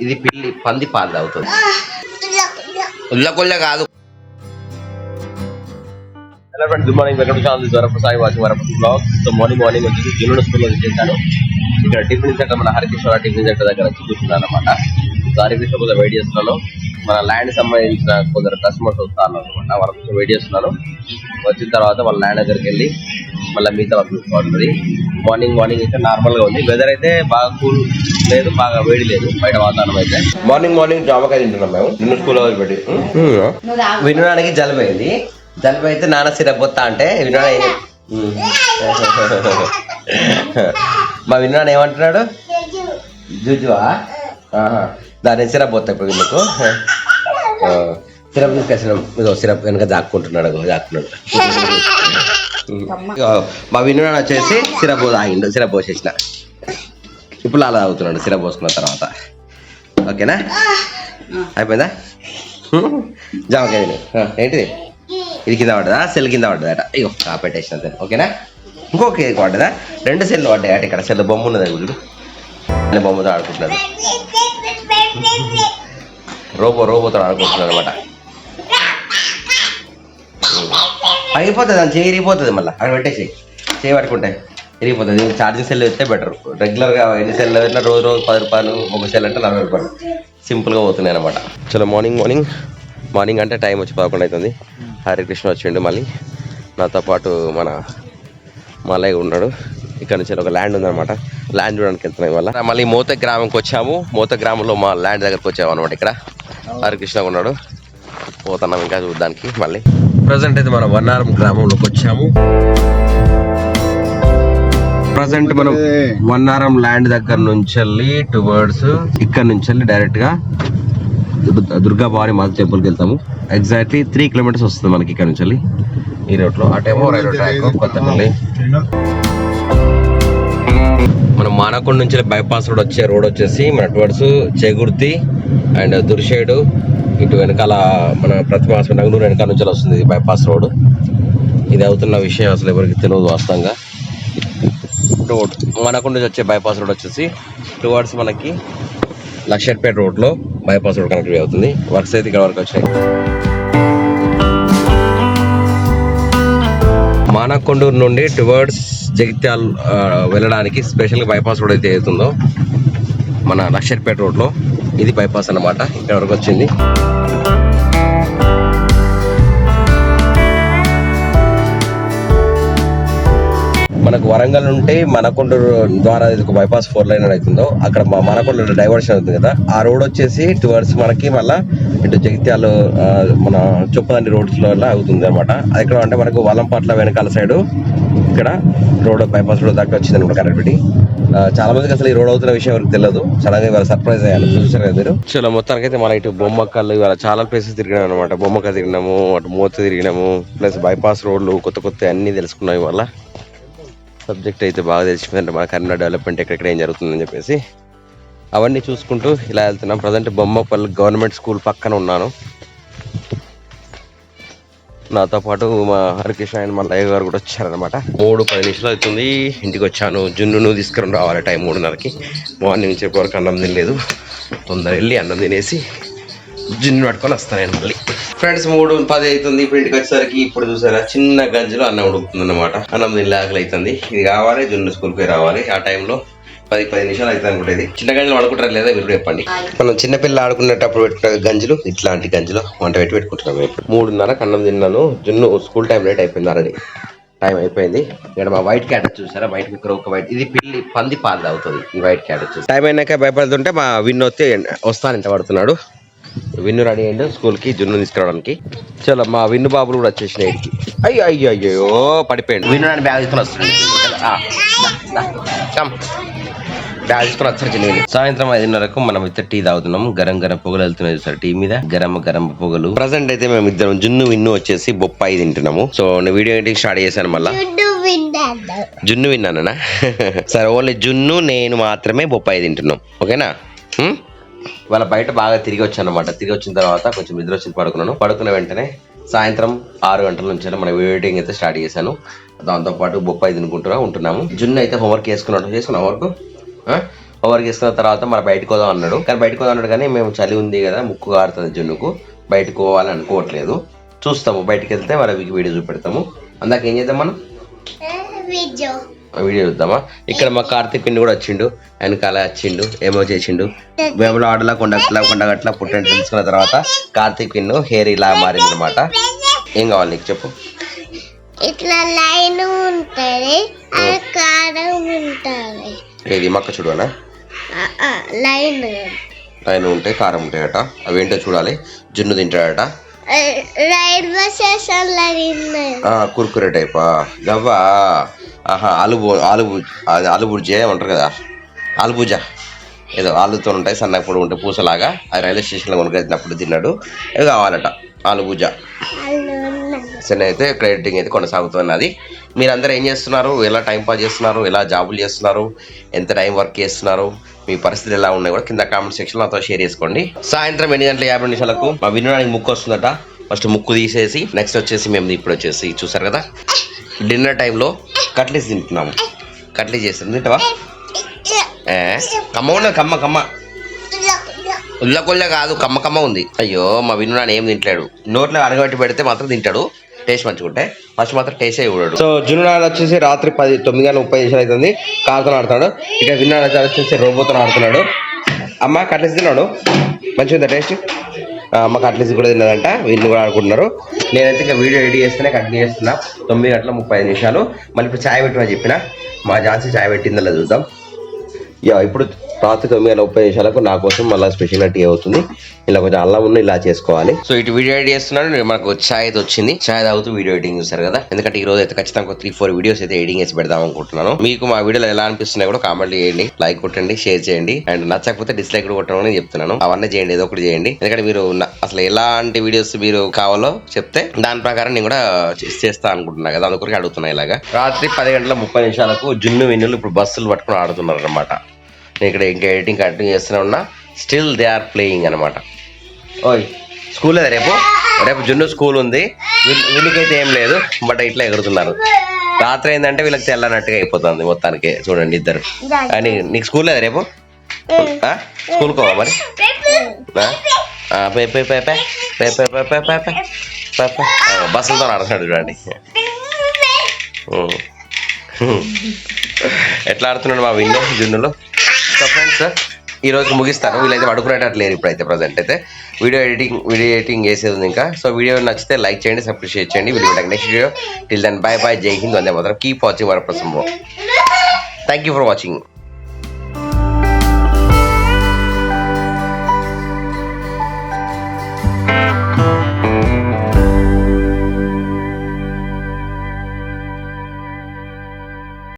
ఇది పిల్లి పంది పాలు తాగుతుంది. ఉల్లకొల్ల కాదు. Hello friends, good morning. Welcome to channel Varaprasad watching Varaprasad blog. So morning వచ్చేసి జూనియర్ స్కూల్లో చేశాను. ఇక్కడ టిఫిన్ సెంటర్, మన హరికృష్ణ టిఫిన్ సెంటర్ దగ్గర చూస్తున్నాను అనమాట. సో హరికృష్ణ కొంచెం వెయిట్ చేస్తున్నాను. మన ల్యాండ్ సంబంధించిన కొందరు కస్టమర్స్ వస్తాను అనమాట. వాళ్ళ కోసం వెయిట్ చేస్తున్నాను. వచ్చిన తర్వాత వాళ్ళ ల్యాండ్ దగ్గరికి వెళ్ళి మళ్ళీ మిగతా వర్క్ చూసుకోవాలి. మార్నింగ్ అయితే నార్మల్ గా ఉంది. వెదర్ అయితే బాగా కూల్ లేదు, బాగా వేడి లేదు. బయట వాతావరణం అయితే మార్నింగ్ జామకాయ తింటున్నాం మేము. నిన్న స్కూల్లో పెట్టి వినడానికి జలుబు అయింది. జలుబు అయితే నాన్న సిరప్ పోతా అంటే విన్నాడు. మా విన్నాడు ఏమంటున్నాడు? జుజువా దాని సిరప్ పోతా ఇప్పుడు వీళ్ళకు. సిరప్ తీసుకొచ్చినాం. ఇదో సిరప్ వెనక జాక్కుంటున్నాడు. మా విన్నాడు వచ్చేసి సిరప్ తాగిండు. సిరప్ పోసేసిన ఇప్పుడు అలా తాగుతున్నాడు సిరప్ పోసుకున్న తర్వాత. ఓకేనా? అయిపోయిందా? జామకాయ ఏంటిది? ఇది కింద పడ్డదా? సెల్ కింద పడ్డదట. అయ్యో పెట్టేసిన సార్. ఓకేనా? ఇంకో కేక్ పడ్డదా? 2 సెల్లు పడ్డాయి అట. ఇక్కడ సెల్ బొమ్మ ఉన్నది. గుళ్ళు బొమ్మతో ఆడుకుంటున్నాడు. రోబోతో ఆడుకుంటున్నాడు అనమాట. అయిపోతుంది. అని చేయి ఇరిగిపోతుంది. మళ్ళీ అక్కడ పెట్టేసి చేయి పట్టుకుంటే ఇరిగిపోతుంది. ఛార్జింగ్ సెల్ అయితే బెటర్. రెగ్యులర్గా ఎన్ని సెల్ పెట్టినా రోజు 10 రూపాయలు, ఒక సెల్ అంటే 40 రూపాయలు సింపుల్గా పోతున్నాయి అనమాట. చలో మార్నింగ్ అంటే టైం వచ్చి 11 అవుతుంది. హరికృష్ణ వచ్చిండు. మళ్ళీ నాతో పాటు మన మలయ్య ఉన్నాడు. ఇక్కడ నుంచి ఒక ల్యాండ్ ఉందన్నమాట. ల్యాండ్ చూడడానికి వెళ్తున్నాం ఇవాళ. మళ్ళీ మోత గ్రామంకి వచ్చాము. మోత గ్రామంలో మా ల్యాండ్ దగ్గరకు వచ్చాము అనమాట. ఇక్కడ హరికృష్ణ ఉన్నాడు. పోతున్నాం ఇంకా చూడడానికి. మళ్ళీ ప్రజెంట్ అయితే మనం వన్నారం గ్రామంలోకి వచ్చాము. ప్రజెంట్ మనం వన్నారం ల్యాండ్ దగ్గర నుంచి వెళ్ళి టువర్డ్స్ ఇక్కడ నుంచి వెళ్ళి డైరెక్ట్ గా దుర్గా భవాని మాత టెంపుల్కి వెళ్తాము. ఎగ్జాక్ట్లీ 3 కిలోమీటర్స్ వస్తుంది మనకి ఇక్కడ నుంచి వెళ్ళి ఈ రోడ్ లో. అటేమో రైల్వే ట్రాక్ కొత్తపల్లి. మనం మానకొండ నుంచి బైపాస్ రోడ్ వచ్చేసి మన టువర్డ్స్ చేగుర్తి అండ్ దుర్షేడు, ఇటు వెనకాల మన ప్రతిమ నంగనూరు వెనకాల నుంచి వస్తుంది బైపాస్ రోడ్. ఇది అవుతున్న విషయం అసలు ఎవరికి తెలియదు వాస్తవంగా. రోడ్ మానకొండ నుంచి వచ్చే బైపాస్ రోడ్ వచ్చేసి టువర్డ్స్ మనకి లక్షర్పేట రోడ్ లో బైపాస్ రోడ్ కనెక్ట్ అవుతుంది. వర్క్స్ అయితే ఇక్కడ వరకు వచ్చాయి. మానకొండూరు నుండి టువర్డ్స్ జగిత్యాల వెళ్ళడానికి స్పెషల్ బైపాస్ రోడ్ అయితే అవుతుందో మన లక్షర్పేట రోడ్ లో, ఇది బైపాస్ అన్నమాట. ఇక్కడ వరకు వచ్చింది. మనకు వరంగల్ నుండి మనకొండూరు ద్వారా ఒక బైపాస్ 4 లైన్ అవుతుందో అక్కడ మనకొండ డైవర్షన్ అవుతుంది కదా. ఆ రోడ్ వచ్చేసి టువర్డ్స్ మనకి మళ్ళీ ఇటు జగిత్యాల మన చొప్పదండి రోడ్స్ లో అవుతుంది అనమాట. అది ఎక్కడ అంటే మనకు వలంపట్ల వెనకాల సైడ్ ఇక్కడ రోడ్ బైపాస్ రోడ్ దాకా వచ్చింది అనమాట కనెక్టివిటీ. చాలా మందికి అసలు ఈ రోడ్ అవుతున్న విషయం ఎవరికి తెలియదు. చాలా ఇవాళ సర్ప్రైజ్ అయ్యాను. చూసారు కదా మీరు. చాలా మొత్తానికి అయితే మన ఇటు బొమ్మకల్లు ఇవాళ చాలా ప్లేసెస్ తిరిగినాం అనమాట. బొమ్మక తిరిగినాము, అటు మూత తిరిగినాము, ప్లస్ బైపాస్ రోడ్లు కొత్త అన్ని తెలుసుకున్నాం ఇవాళ. సబ్జెక్ట్ అయితే బాగా తెలిసిపోయిందంటే మన కరీంనగర్ డెవలప్మెంట్ ఎక్కడెక్కడ ఏం జరుగుతుందని చెప్పేసి అవన్నీ చూసుకుంటూ ఇలా వెళ్తున్నాం. ప్రజెంట్ బొమ్మపల్లి గవర్నమెంట్ స్కూల్ పక్కన ఉన్నాను. నాతో పాటు మా హరికృష్ణ అండ్ మల్లయ్య గారు కూడా వచ్చారనమాట. 3-10 నిమిషాలు అవుతుంది. ఇంటికి వచ్చాను. జున్నును తీసుకుని రావాలి టైం 3:30కి. మార్నింగ్ నుంచి వరకు అన్నం తినలేదు. తొందర వెళ్ళి అన్నం తినేసి జున్ను పట్టుకొని వస్తాను నేను మళ్ళీ. ఫ్రెండ్స్ 3:10 అవుతుంది. ఇప్పుడు ఇంటికి వచ్చేసరికి ఇప్పుడు చూసారా చిన్న గంజిలో అన్నం ఉడుకుతుంది అనమాట. అన్నం తిని ఆకలి అవుతుంది. ఇది కావాలి, జున్ను స్కూల్కి రావాలి. ఆ టైంలో 10 నిమిషాలు అవుతుంది అనుకుంటుంది. చిన్న గంజలు ఆడుకుంటారు లేదా మీరు చెప్పండి. మనం చిన్నపిల్ల ఆడుకునేటప్పుడు పెట్టిన గంజలు ఇట్లాంటి గంజలు వంట పెట్టుకుంటున్నాం. ఇప్పుడు 3:30కి అన్నం తిన్నాను. జున్ను స్కూల్ టైం లేట్ అయిపోయింది. ఆల్రెడీ టైం అయిపోయింది. ఇక్కడ మా వైట్ క్యాట్ చూసారా, వైట్ ఇక్కడ ఒక వైట్, ఇది పిల్లి పంది పాలు తాగుతుంది. ఈ వైట్ క్యాట్ వచ్చేసి టైం అయినాక భయపడుతుంటే మా విన్ను వస్తాను ఇంత పడుతున్నాడు. విన్ను రెడీ అయ్యిండు స్కూల్కి జున్ను తీసుకురావడానికి. చలో మా విన్ను బాబులు కూడా వచ్చేసినాయి ఇడికి. అయ్యో పడిపోయాడు. విన్ను అని బ్యాగ్ తీసుకొని వస్తున్నాడు. బ్యాగ్ తీసుకొని వచ్చారు చిన్న. సాయంత్రం 5:30కు మనం ఇద్దరు టీ తాగుతున్నాం. గరం పొగలు వెళ్తున్నాయి సార్ టీ మీద. గరం పొగలు. ప్రజెంట్ అయితే మేము ఇద్దరం విన్ను వచ్చేసి బొప్పాయి తింటున్నాము. సో నేను వీడియో ఎడిటింగ్ స్టార్ట్ చేశాను. మళ్ళీ జున్ను విన్నానా? సరే, ఓన్లీ జున్ను నేను మాత్రమే బొప్పాయి తింటున్నాం. ఓకేనా? వాళ్ళ బయట బాగా తిరిగి వచ్చాను అనమాట. తిరిగి వచ్చిన తర్వాత కొంచెం నిద్ర వచ్చి పడుకున్న వెంటనే సాయంత్రం 6 గంటల నుంచి మన ఎడిటింగ్ అయితే స్టార్ట్ చేశాను. దాంతోపాటు బొప్పాయి తినుకుంటూ ఉంటున్నాము. జున్ను అయితే హోంవర్క్ చేసుకున్నావు వర్క్ హోంవర్క్ చేసుకున్న తర్వాత మన బయటకు పోదాం అన్నాడు. కానీ బయటకు పోదాం అన్నాడు కానీ మేము చలి ఉంది కదా, ముక్కు కారుతుంది జున్నుకు, బయటకు పోవాలని అనుకోవట్లేదు. చూస్తాము, బయటకు వెళ్తే మన వీడియో చూపెడతాము. అందాక ఏం చేద్దాం మనం, వీడియో చూద్దామా. ఇక్కడ మా కార్తీక్ పిన్ని కూడా వచ్చిండు, వెనకాల వచ్చిండు, ఏమో చేసిండు. వేములవాడలో కొండగట్ల పుట్టినట్టు తెలుసుకున్న తర్వాత కార్తీక్ పిన్ను హెయిర్ ఇలా మారింది అనమాట. ఏం కావాలి నీకు చెప్పు. ఇట్లా లైన్ ఉంటది, కారం ఉంటది. ఏది మక్క చూడనా, లైన్ ఉంటాయి కారం ఉంటాయట. అవేంటో చూడాలి. జున్ను తింటాడట, రైల్వే స్టేషన్ కుర్కురే టైపా గవ్వా. ఆహా, ఆలుబుర్జీ ఏమంటారు కదా, ఆలుబుజ ఏదో ఆలుతో ఉంటాయి, సన్నప్పుడు ఉంటాయి పూసలాగా. అది రైల్వే స్టేషన్లో కొనుక్కెళ్ళినప్పుడు తిన్నాడు. ఏదో కావాలట ఆలుబుజ. సరే అయితే క్రెడిటింగ్ అయితే కొనసాగుతున్నది. మీరందరూ ఏం చేస్తున్నారు, ఎలా టైం పాస్ చేస్తున్నారు, ఎలా జాబులు చేస్తున్నారు, ఎంత టైం వర్క్ చేస్తున్నారు, మీ పరిస్థితులు ఎలా ఉన్నాయి కూడా కింద కామెంట్ సెక్షన్ నాతో షేర్ చేసుకోండి. సాయంత్రం 8:50 మా వినడానికి ముక్కు వస్తుందట. ఫస్ట్ ముక్కు తీసేసి నెక్స్ట్ వచ్చేసి మేము ఇప్పుడు వచ్చేసి చూసారు కదా డిన్నర్ టైంలో కట్లీస్ తింటున్నాము. కట్లీస్ చేస్తాం, తింటావా? కమ్మ ఉన్నది, కమ్మ ఉల్లకొల్ల కాదు, కమ్మ ఉంది. అయ్యో మా విన్నాను ఏం తింటాడు, నోట్లో అరగబెట్టి పెడితే మాత్రం తింటాడు. టేస్ట్ మంచిగా ఉంటాయి, ఫస్ట్ మాత్రం టేస్ట్ ఇవ్వడు. సో జున్నాడు వచ్చేసి రాత్రి 9:30 అవుతుంది, కారుతో ఆడుతున్నాడు. ఇక విన్నాడు వచ్చేసి రోబోతో ఆడుతున్నాడు. అమ్మ కట్లీస్ తిన్నాడు, మంచిగా ఉందా టేస్ట్? అమ్మ కట్లీస్ కూడా తిన్నదంట, వీళ్ళు కూడా ఆడుకుంటున్నారు. నేనైతే ఇక వీడియో ఎడిట్ చేస్తేనే కంటిన్యూ చేస్తున్నా. 9:35. మళ్ళీ ఇప్పుడు ఛాయ్ పెట్టమని చెప్పిన, మా ఝాన్సీ ఛాయ్ పెట్టిందల్లా చూద్దాం. ఇప్పుడు రాత్రి 9:30 నా కోసం మళ్ళీ స్పెషల్గా టీ అవుతుంది. ఇలా కొంచెం అల్లం ఉన్న ఇలా చేసుకోవాలి. సో ఇటు వీడియో ఎడిట్ చేస్తున్నాను, మనకు ఛాయ్ అయితే వచ్చింది. ఛాయ్ తాగుతూ వీడియో ఎడిటింగ్ చూస్తారు కదా. ఎందుకంటే ఈ రోజు అయితే ఖచ్చితంగా 3-4 వీడియోస్ అయితే ఎడిటింగ్ చేసి పెడదాం అనుకుంటున్నాను. మీకు మా వీడియోలు ఎలా అనిపిస్తున్నాయి కూడా కామెంట్ చేయండి, లైక్ కొట్టండి, షేర్ చేయండి, అండ్ నచ్చకపోతే డిస్లైక్ కూడా కొట్టడం అని చెప్తున్నాను. అవన్నీ చేయండి, ఏదో ఒకటి చేయండి. ఎందుకంటే మీరు అసలు ఎలాంటి వీడియోస్ మీరు కావాలో చెప్తే దాని ప్రకారం నేను కూడా చేస్తా అనుకుంటున్నా కదా, అందుకొరికి అడుగుతున్నా. ఇలాగా రాత్రి 10:30 జున్ను విన్నులు ఇప్పుడు బస్సులు పట్టుకుని ఆడుతున్నారు అనమాట. నేను ఇక్కడ ఇంకా ఎడిటింగ్ కంటిన్యూ చేస్తూనే ఉన్నా. స్టిల్ దే ఆర్ ప్లేయింగ్ అనమాట. ఓయ్ స్కూల్ లేదా రేపు జున్ను స్కూల్ ఉంది. వీళ్ళకైతే ఏం లేదు, బట్ ఇట్లా ఎగురుతున్నారు. రాత్రి ఏంటంటే వీళ్ళకి తెల్లనట్టుగా అయిపోతుంది మొత్తానికి. చూడండి ఇద్దరు. అని నీకు స్కూల్ లేదా రేపు? స్కూల్ కోవా మరి? బస్సులతో ఆడుతున్నాడు చూడండి, ఎట్లా ఆడుతున్నాడు మా విన్ను జున్నులో. సో ఫ్రెండ్స్ ఈరోజు ముగిస్తాను. వీళ్ళైతే పడుకునేటట్టు లేరు ఇప్పుడైతే ప్రజెంట్ అయితే. వీడియో ఎడిటింగ్ చేసేది ఉంది ఇంకా. సో వీడియో నచ్చితే లైక్ చేయండి, సబ్స్క్రైబ్ చేయండి. Video next video. Till then bye bye, జై హింద్, వందే మాతరం. కీప్ వాచింగ్ వరప్రసం. Thank you for watching.